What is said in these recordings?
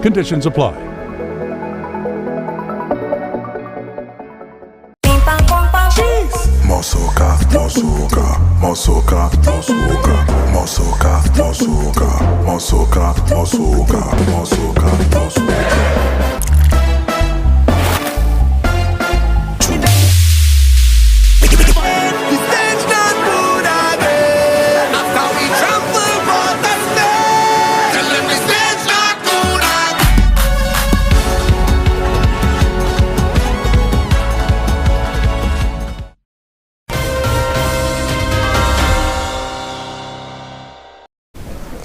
Conditions apply. Mosoka, Mosoka, Mosoka, Mosoka, Mosoka, Mosoka, Mosoka, Mosoka, Mosoka, Mosoka.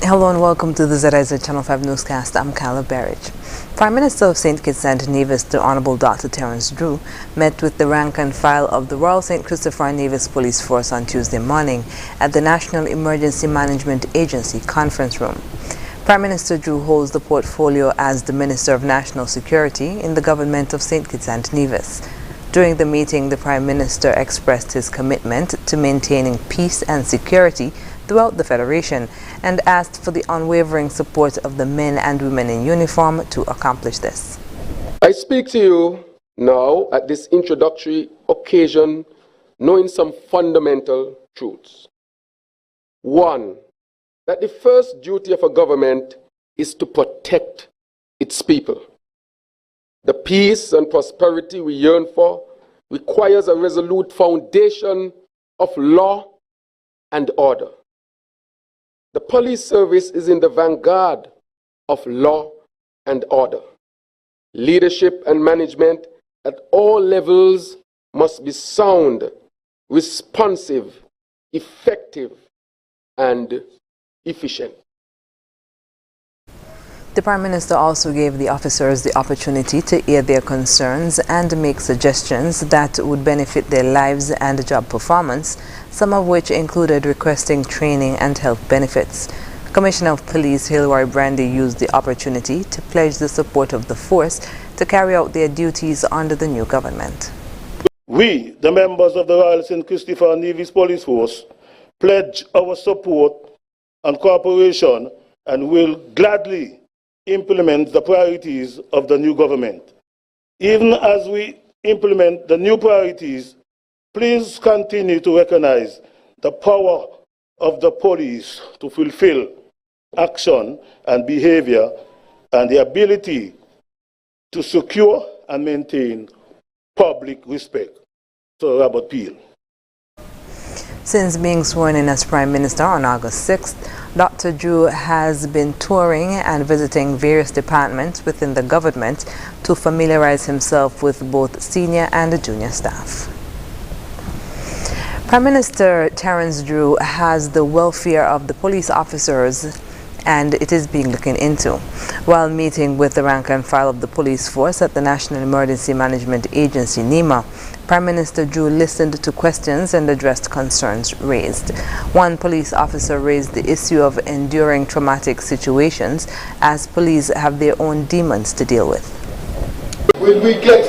Hello and welcome to the ZIZ Channel 5 newscast. I'm Carla Berridge. Prime Minister of St. Kitts and Nevis, the Honorable Dr. Terence Drew, met with the rank and file of the Royal St. Christopher and Nevis Police Force on Tuesday morning at the National Emergency Management Agency conference room. Prime Minister Drew holds the portfolio as the Minister of National Security in the government of St. Kitts and Nevis. During the meeting, the Prime Minister expressed his commitment to maintaining peace and security throughout the Federation and asked for the unwavering support of the men and women in uniform to accomplish this. I speak to you now at this introductory occasion knowing some fundamental truths. One, that the first duty of a government is to protect its people. The peace and prosperity we yearn for requires a resolute foundation of law and order. The police service is in the vanguard of law and order. Leadership and management at all levels must be sound, responsive, effective, and efficient. The Prime Minister also gave the officers the opportunity to air their concerns and make suggestions that would benefit their lives and job performance, some of which included requesting training and health benefits. Commissioner of Police Hilary Brandy used the opportunity to pledge the support of the force to carry out their duties under the new government. We, the members of the Royal St. Christopher and Nevis Police Force, pledge our support and cooperation and will gladly implement the priorities of the new government. Even as we implement the new priorities, please continue to recognize the power of the police to fulfill action and behavior and the ability to secure and maintain public respect. So, Robert Peel. Since being sworn in as Prime Minister on August 6th, Dr. Drew has been touring and visiting various departments within the government to familiarize himself with both senior and junior staff. Prime Minister Terence Drew has the welfare of the police officers and it is being looked into. While meeting with the rank and file of the police force at the National Emergency Management Agency, NEMA, Prime Minister Drew listened to questions and addressed concerns raised. One police officer raised the issue of enduring traumatic situations as police have their own demons to deal with. Will we get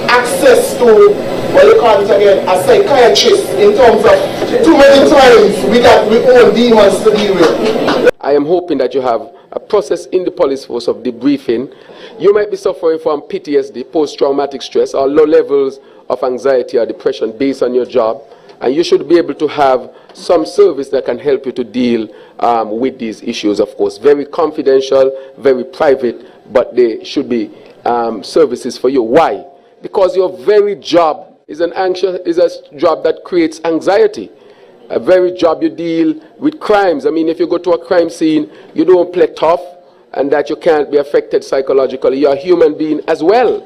access to, what you call it again, a psychiatrist in terms of too many times we got our own demons to deal with? I am hoping that you have a process in the police force of debriefing. You might be suffering from PTSD, post-traumatic stress, or low levels of anxiety or depression based on your job, and you should be able to have some service that can help you to deal with these issues, of course. Very confidential, very private, but they should be services for you. Why? Because your very job is a job that creates anxiety. A very job you deal with crimes. I mean, if you go to a crime scene, you don't play tough and that you can't be affected psychologically. You're a human being as well.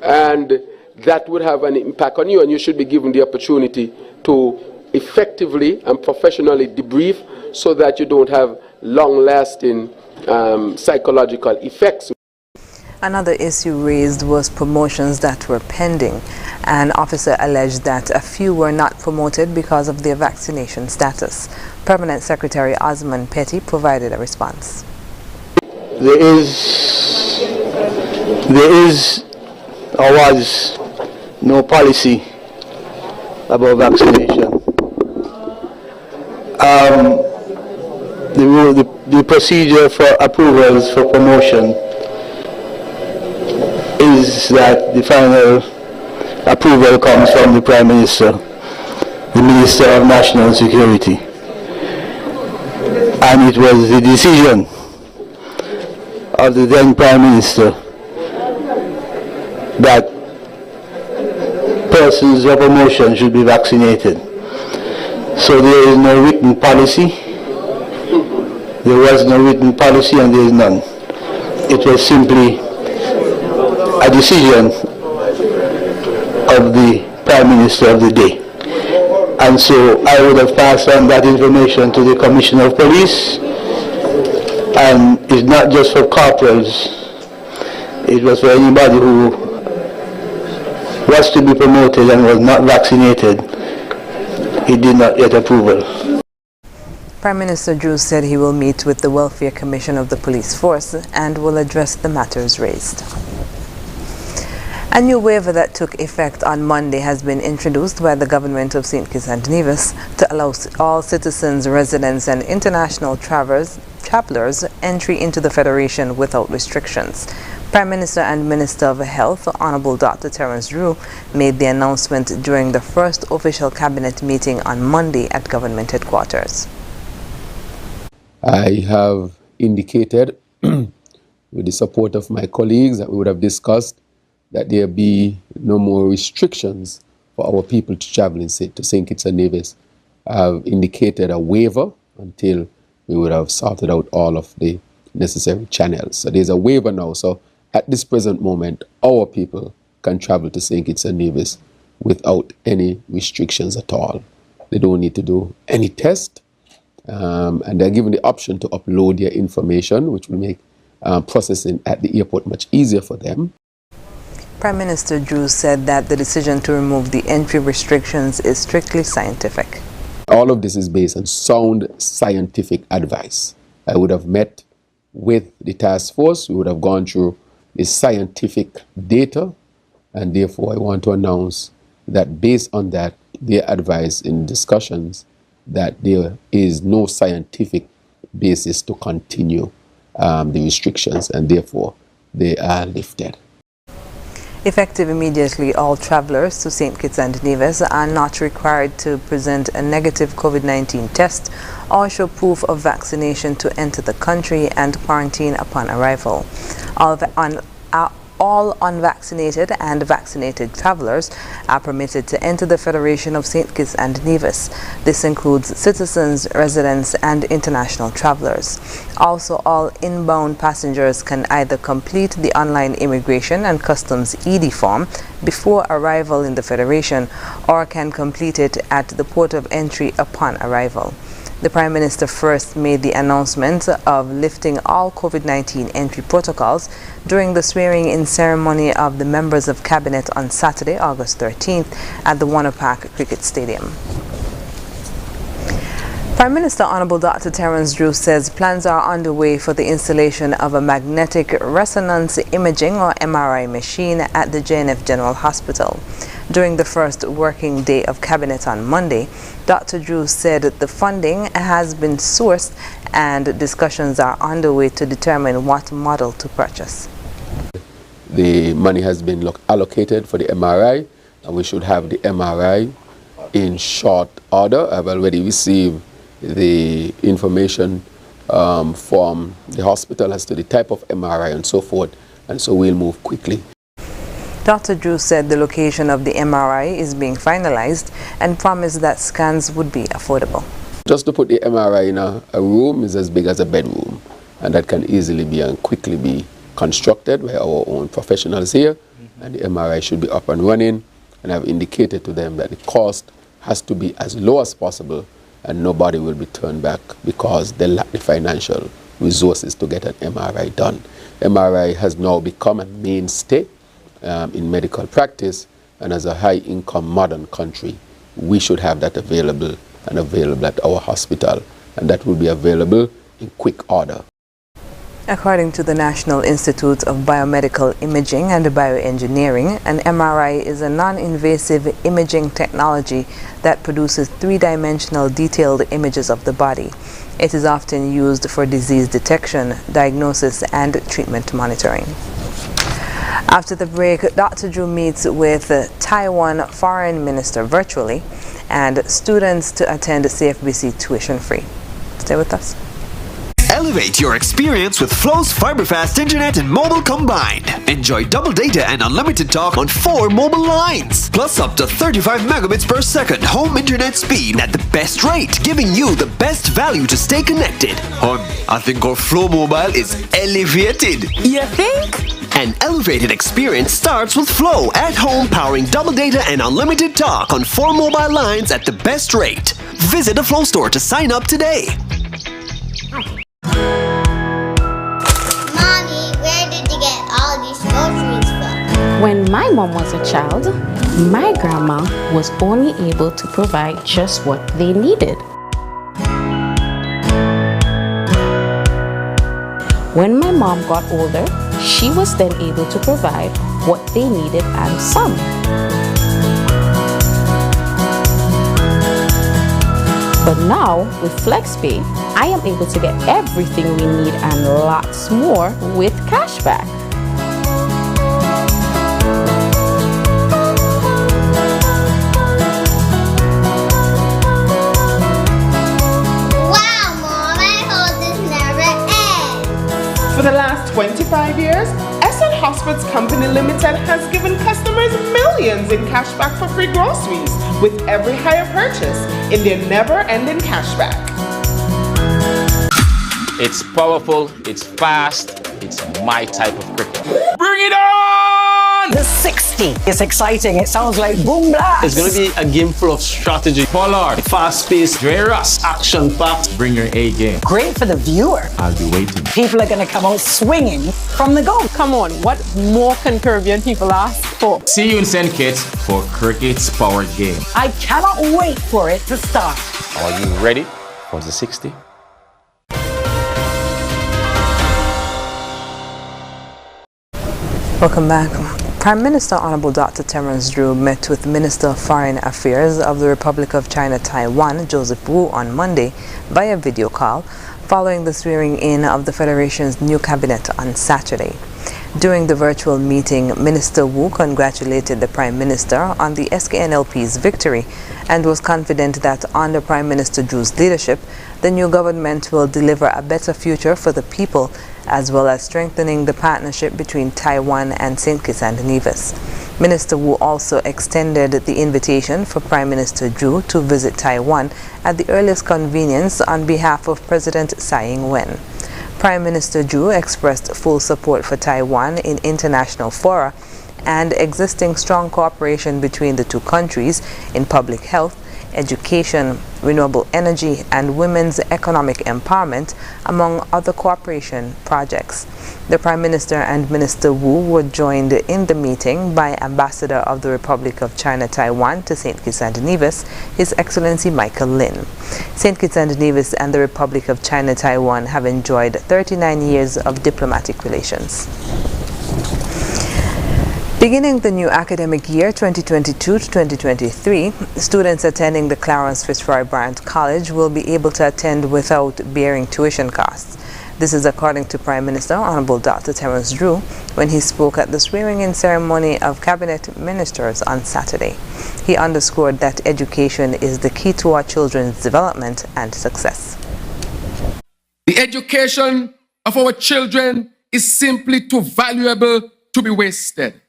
And that would have an impact on you, and you should be given the opportunity to effectively and professionally debrief so that you don't have long-lasting psychological effects. Another issue raised was promotions that were pending. An officer alleged that a few were not promoted because of their vaccination status. Permanent Secretary Osman Petty provided a response. There is or was no policy about vaccination. The procedure for approvals for promotion is that the final approval comes from the Prime Minister, the Minister of National Security. And it was the decision of the then Prime Minister that persons of promotion should be vaccinated. So there is no written policy. There was no written policy and there is none. It was simply a decision of the Prime Minister of the day. And so I would have passed on that information to the Commissioner of Police, and it's not just for corporals, it was for anybody who was to be promoted and was not vaccinated. He did not get approval. Prime Minister Drew said he will meet with the Welfare Commission of the Police Force and will address the matters raised. A new waiver that took effect on Monday has been introduced by the government of St. Kitts and Nevis to allow all citizens, residents and international travelers entry into the Federation without restrictions. Prime Minister and Minister of Health, Honorable Dr. Terence Drew, made the announcement during the first official cabinet meeting on Monday at government headquarters. I have indicated, with the support of my colleagues, that we would have discussed that there be no more restrictions for our people to travel to St. Kitts and Nevis. I have indicated a waiver until we would have sorted out all of the necessary channels. So there's a waiver now. So at this present moment, our people can travel to St. Kitts and Nevis without any restrictions at all. They don't need to do any test. And they're given the option to upload their information, which will make processing at the airport much easier for them. Prime Minister Drew said that the decision to remove the entry restrictions is strictly scientific. All of this is based on sound scientific advice. I would have met with the task force, we would have gone through the scientific data, and therefore I want to announce that based on that, their advice in discussions that there is no scientific basis to continue the restrictions, and therefore they are lifted. Effective immediately, all travelers to St. Kitts and Nevis are not required to present a negative COVID-19 test or show proof of vaccination to enter the country and quarantine upon arrival. All unvaccinated and vaccinated travelers are permitted to enter the Federation of St. Kitts and Nevis. This includes citizens, residents, and international travelers. Also, all inbound passengers can either complete the online immigration and customs ED form before arrival in the Federation or can complete it at the port of entry upon arrival. The Prime Minister first made the announcement of lifting all COVID-19 entry protocols during the swearing-in ceremony of the members of Cabinet on Saturday, August 13th at the Warner Park Cricket Stadium. Prime Minister Honorable Dr. Terence Drew says plans are underway for the installation of a magnetic resonance imaging or MRI machine at the JNF General Hospital. During the first working day of Cabinet on Monday, Dr. Drew said the funding has been sourced and discussions are underway to determine what model to purchase. The money has been allocated for the MRI, and we should have the MRI in short order. I've already received the information from the hospital as to the type of MRI and so forth, and so we'll move quickly. Dr. Drew said the location of the MRI is being finalized and promised that scans would be affordable. Just to put the MRI in a room is as big as a bedroom, and that can easily be and quickly be constructed by our own professionals here, and the MRI should be up and running, and I've indicated to them that the cost has to be as low as possible and nobody will be turned back because they lack the financial resources to get an MRI done. MRI has now become a mainstay in medical practice, and as a high-income modern country, we should have that available and available at our hospital, and that will be available in quick order. According to the National Institute of Biomedical Imaging and Bioengineering, an MRI is a non-invasive imaging technology that produces three-dimensional detailed images of the body. It is often used for disease detection, diagnosis, and treatment monitoring. After the break, Dr. Drew meets with Taiwan Foreign Minister virtually and students to attend CFBC tuition free. Stay with us. Elevate your experience with Flow's fiber-fast internet and mobile combined. Enjoy double data and unlimited talk on 4 mobile lines, plus up to 35 megabits per second home internet speed at the best rate, giving you the best value to stay connected. I think our Flow mobile is elevated. You think? An elevated experience starts with Flow at home, powering double data and unlimited talk on 4 mobile lines at the best rate. Visit a Flow store to sign up today. Mommy, where did you get all these groceries from? When my mom was a child, my grandma was only able to provide just what they needed. When my mom got older, she was then able to provide what they needed and some. But now, with FlexPay, I am able to get everything we need and lots more with cashback. Wow, Mom, I hope this never ends. For the last 25 years, SN Hospital's Company Limited has given customers millions in cashback for free groceries with every hire purchase in their never-ending cashback. It's powerful, it's fast, it's my type of cricket. Bring it on! The 60 is exciting. It sounds like boom blast. It's going to be a game full of strategy. Pollard, fast-paced, Dreras, action-packed. Bring your A game. Great for the viewer. I'll be waiting. People are going to come out swinging from the goal. Come on, what more can Caribbean people ask for? See you in St. Kitts for Cricket's Power Game. I cannot wait for it to start. Are you ready for the 60? Welcome back. Prime Minister Honorable Dr. Terence Drew met with Minister of Foreign Affairs of the Republic of China, Taiwan, Joseph Wu, on Monday via video call, following the swearing-in of the Federation's new cabinet on Saturday. During the virtual meeting, Minister Wu congratulated the Prime Minister on the SKNLP's victory and was confident that under Prime Minister Drew's leadership, the new government will deliver a better future for the people, as well as strengthening the partnership between Taiwan and St. Kitts and Nevis. Minister Wu also extended the invitation for Prime Minister Drew to visit Taiwan at the earliest convenience on behalf of President Tsai Ing-wen. Prime Minister Drew expressed full support for Taiwan in international fora and existing strong cooperation between the two countries in public health, education, renewable energy, and women's economic empowerment, among other cooperation projects. The Prime Minister and Minister Wu were joined in the meeting by Ambassador of the Republic of China Taiwan to St. Kitts and Nevis, His Excellency Michael Lin. St. Kitts and Nevis and the Republic of China Taiwan have enjoyed 39 years of diplomatic relations. Beginning the new academic year 2022-2023, students attending the Clarence Fitzroy Bryant College will be able to attend without bearing tuition costs. This is according to Prime Minister Honorable Dr. Terence Drew when he spoke at the swearing-in ceremony of cabinet ministers on Saturday. He underscored that education is the key to our children's development and success. The education of our children is simply too valuable to be wasted.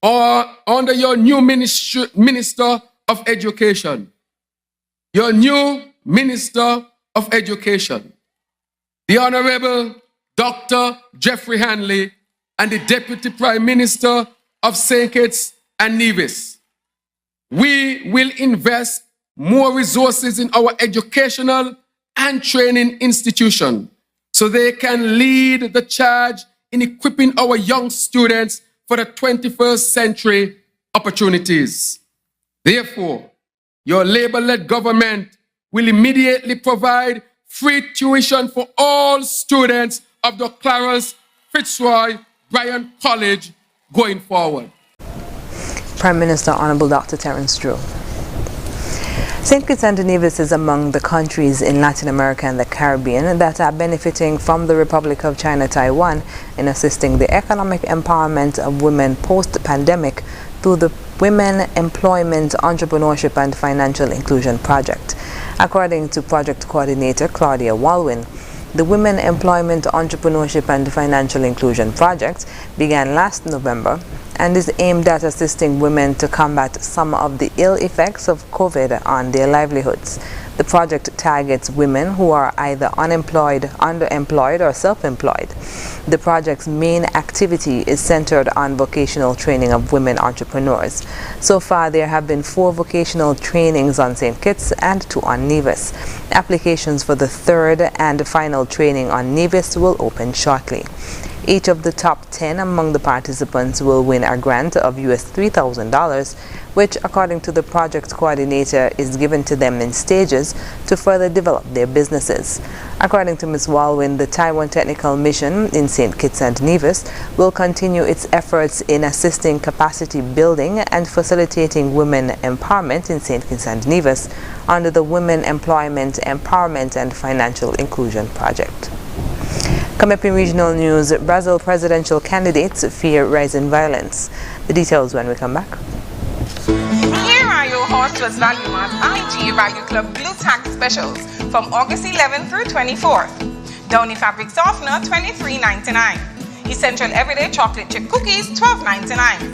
Or under your new Minister of Education, the Honorable Dr. Jeffrey Hanley, and the Deputy Prime Minister of St. Kitts and Nevis. We will invest more resources in our educational and training institution so they can lead the charge in equipping our young students for the 21st century opportunities. Therefore, your Labour-led government will immediately provide free tuition for all students of the Clarence Fitzroy Bryant College going forward. Prime Minister Honorable Dr. Terence Drew. St. Kitts and Nevis is among the countries in Latin America and the Caribbean that are benefiting from the Republic of China, Taiwan, in assisting the economic empowerment of women post-pandemic through the Women Employment, Entrepreneurship and Financial Inclusion Project. According to Project Coordinator Claudia Walwin, the Women Employment, Entrepreneurship and Financial Inclusion Project began last November and is aimed at assisting women to combat some of the ill effects of COVID on their livelihoods. The project targets women who are either unemployed, underemployed, or self-employed. The project's main activity is centered on vocational training of women entrepreneurs. So far, there have been 4 vocational trainings on St. Kitts and 2 on Nevis. Applications for the 3rd and final training on Nevis will open shortly. Each of the top 10 among the participants will win a grant of US $3,000, which, according to the project coordinator, is given to them in stages to further develop their businesses. According to Ms. Walwin, the Taiwan Technical Mission in St. Kitts and Nevis will continue its efforts in assisting capacity building and facilitating women empowerment in St. Kitts and Nevis under the Women Employment, Empowerment and Financial Inclusion Project. Coming up in regional news, Brazil presidential candidates fear rising violence. The details when we come back. Here are your hosts with Value Mart IG Value Club Blue Tax Specials from August 11th through 24th. Downy Fabric Softener $23.99. Essential Everyday Chocolate Chip Cookies $12.99.